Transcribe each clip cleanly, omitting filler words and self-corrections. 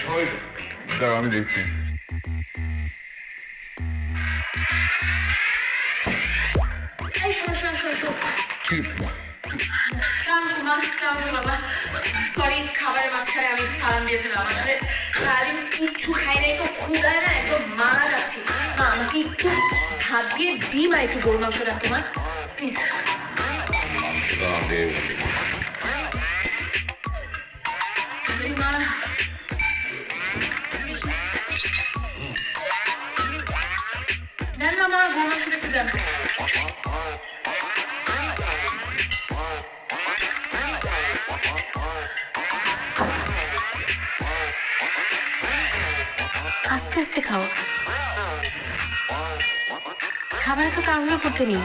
সবাই দাঁড়াও, আমি দেখছি। সরি, খাবারের মাঝখানে আমি সালাম দিয়ে ফেললাম। আসলে সারাদিন কিচ্ছু খাই নাই তো, ক্ষুধায় না একদম মারা যাচ্ছি। মা, আমাকে একটু ভাত দিয়ে ডিম আর একটু গরু মাংস রাখো মা, প্লিজ। মাংসটা দিয়ে মা, দেন না মা, গরু মাংসটা একটু দেন। আস্তে আস্তে খাও, খাবার তো তাড়াহুড়ো করতে নেই।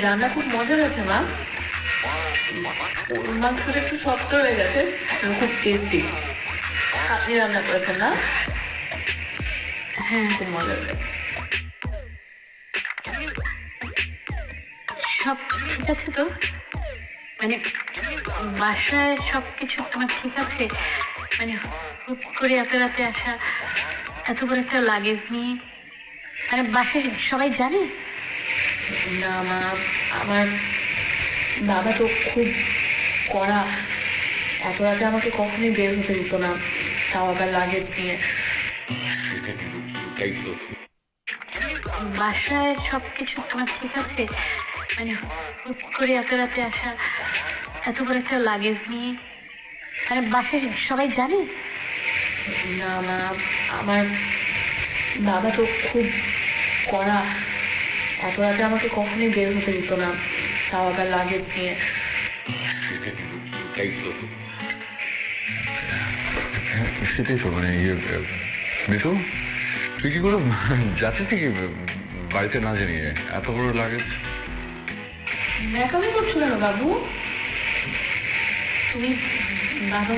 রান্না খুব মজা হয়েছে মা, মাংসটা একটু শক্ত হয়ে গেছে, খুব টেস্টি। আপনি রান্না করেছেন না? হ্যাঁ, খুব মজা হয়েছে। সব ঠিক আছে তো? মানে বাসায় সবকিছু তোমার ঠিক আছে? মানে হুট করে এত রাতে আসা, এত বড় একটা লাগেজ নিয়ে, মানে বাসায় সবাই জানে? না মা, আমার বাবা তো খুব কড়া, এত রাতে আমাকে কখনোই বের হতে দিত না, তাও আবার লাগেজ নিয়ে। বাসায় সবকিছু তোমার ঠিক আছে? মানে হুট করে এত রাতে আসা, এত বড় একটা লাগেজ নিয়ে, মানে বাসায় সবাই জানে? না মা, আমার বাবা তো খুব কড়া, এত রাতে আমাকে কখনোই বের হতে দিত না, তাও আবার লাগেজ নিয়ে। সেটাই তো, মানে মিঠু, তুই কি করে যাচ্ছিস নাকি বাড়িতে না জানিয়ে? এত বড় লাগেজ ন্যাকামি করছো কেন বাবু? তুমি বাবা মা